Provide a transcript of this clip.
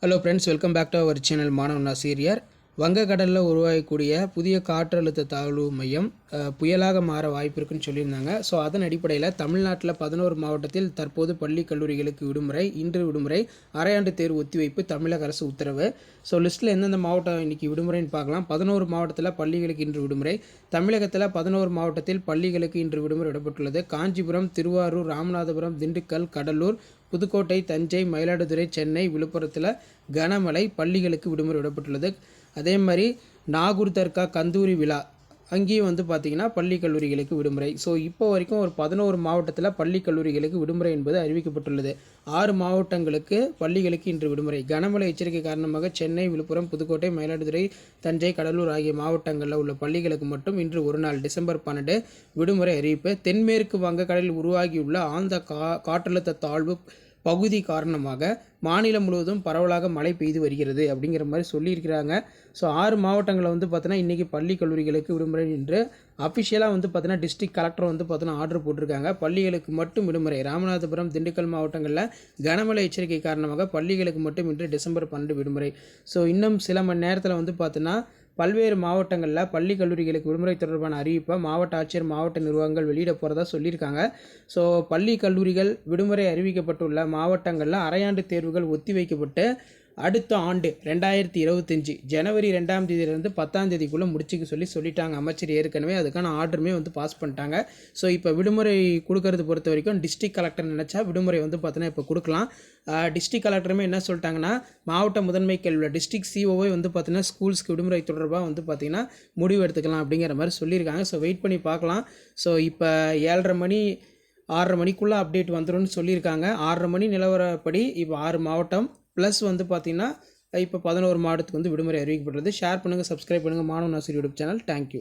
Hello friends, welcome back to our channel Manavan Asiriyar. வங்கக்கடலில் உருவாகக்கூடிய புதிய காற்றழுத்த தாழ்வு மையம் புயலாக மாற வாய்ப்பு இருக்குன்னு சொல்லியிருந்தாங்க. ஸோ அதன் அடிப்படையில் தமிழ்நாட்டில் 11 மாவட்டத்தில் தற்போது பள்ளி கல்லூரிகளுக்கு விடுமுறை, இன்று விடுமுறை, அரையாண்டு தேர்வு ஒத்திவைப்பு, தமிழக அரசு உத்தரவு. ஸோ லிஸ்ட்டில் எந்தெந்த மாவட்டம் இன்றைக்கி விடுமுறைன்னு பார்க்கலாம். 11 மாவட்டத்தில் பள்ளிகளுக்கு இன்று விடுமுறை. தமிழகத்தில் 11 மாவட்டத்தில் பள்ளிகளுக்கு இன்று விடுமுறை விடப்பட்டுள்ளது. காஞ்சிபுரம், திருவாரூர், ராமநாதபுரம், திண்டுக்கல், கடலூர், புதுக்கோட்டை, தஞ்சை, மயிலாடுதுறை, சென்னை, விழுப்புரத்தில் கனமழை, பள்ளிகளுக்கு விடுமுறை விடப்பட்டுள்ளது. அதே மாதிரி நாகூர் தர்கா கந்தூரி விழா அங்கேயும் பார்த்திங்கன்னா பள்ளி கல்லூரிகளுக்கு விடுமுறை. ஸோ இப்போ வரைக்கும் ஒரு 11 மாவட்டத்தில் பள்ளி கல்லூரிகளுக்கு விடுமுறை என்பது அறிவிக்கப்பட்டுள்ளது. 6 மாவட்டங்களுக்கு பள்ளிகளுக்கு இன்று விடுமுறை. கனமழை எச்சரிக்கை காரணமாக சென்னை, விழுப்புரம், புதுக்கோட்டை, மயிலாடுதுறை, தஞ்சை, கடலூர் ஆகிய மாவட்டங்களில் உள்ள பள்ளிகளுக்கு மட்டும் இன்று ஒரு நாள் டிசம்பர் 12 விடுமுறை அறிவிப்பு. தென்மேற்கு வங்கக்கடலில் உருவாகியுள்ள ஆழ்ந்த காற்றழுத்த தாழ்வு பகுதி காரணமாக மாநிலம் முழுவதும் பரவலாக மழை பெய்து வருகிறது அப்படிங்கிற மாதிரி சொல்லியிருக்கிறாங்க. ஸோ 6 மாவட்டங்களில் பார்த்தீங்கன்னா இன்றைக்கி பள்ளி கல்லூரிகளுக்கு விடுமுறை என்று அஃபிஷியலாக பார்த்தீங்கன்னா டிஸ்ட்ரிக்ட் கலெக்டர் பார்த்தீங்கன்னா ஆர்டர் போட்டிருக்காங்க. பள்ளிகளுக்கு மட்டும் விடுமுறை. ராமநாதபுரம், திண்டுக்கல் மாவட்டங்களில் கனமழை எச்சரிக்கை காரணமாக பள்ளிகளுக்கு மட்டும் இன்று டிசம்பர் 12 விடுமுறை. ஸோ இன்னும் சில மணி நேரத்தில் பார்த்தீங்கன்னா பல்வேறு மாவட்டங்களில் பள்ளி கல்லூரிகளுக்கு விடுமுறை தொடர்பான அறிவிப்பை மாவட்ட ஆட்சியர், மாவட்ட நிர்வாகங்கள் வெளியிட போகிறதா சொல்லியிருக்காங்க. ஸோ பள்ளி கல்லூரிகள் விடுமுறை அறிவிக்கப்பட்டுள்ள மாவட்டங்களில் அரையாண்டு தேர்வுகள் ஒத்திவைக்கப்பட்டு அடுத்த ஆண்டு 2025 ஜனவரி 2ஆம் தேதியிலிருந்து 10ஆம் தேதிக்குள்ளே முடிச்சுக்க சொல்லிட்டாங்க அமைச்சர். ஏற்கனவே அதுக்கான ஆர்டருமே பாஸ் பண்ணிட்டாங்க. ஸோ இப்போ விடுமுறை கொடுக்கறது பொறுத்த வரைக்கும் டிஸ்ட்ரிக்ட் கலெக்டர் நினச்சா விடுமுறை பார்த்தீங்கன்னா இப்போ கொடுக்கலாம். டிஸ்ட்ரிக்ட் கலெக்டருமே என்ன சொல்லிட்டாங்கன்னா மாவட்ட முதன்மை கல்வி டிஸ்ட்ரிக்ட் சிஓவை பார்த்தீங்கன்னா ஸ்கூல்ஸ்க்கு விடுமுறை தொடர்பாக பார்த்தீங்கன்னா முடிவு எடுத்துக்கலாம் அப்படிங்கிற மாதிரி சொல்லியிருக்காங்க. ஸோ வெயிட் பண்ணி பார்க்கலாம். ஸோ இப்போ 7:30 மணி 6:30 மணிக்குள்ளே அப்டேட் வந்துடும்னு சொல்லியிருக்காங்க. 6:30 மணி நிலவரப்படி இப்போ 6 மாவட்டம் ப்ளஸ் பார்த்தீங்கன்னா இப்போ 11 மாவட்டத்துக்கு விடுமுறை அறிவிக்கப்பட்டுள்ளது. ஷேர் பண்ணுங்கள், சப்ஸ்கிரைப் பண்ணுங்கள் மாணவன் ஆசிரியர் யூடியூப் சேனல். தேங்க்யூ.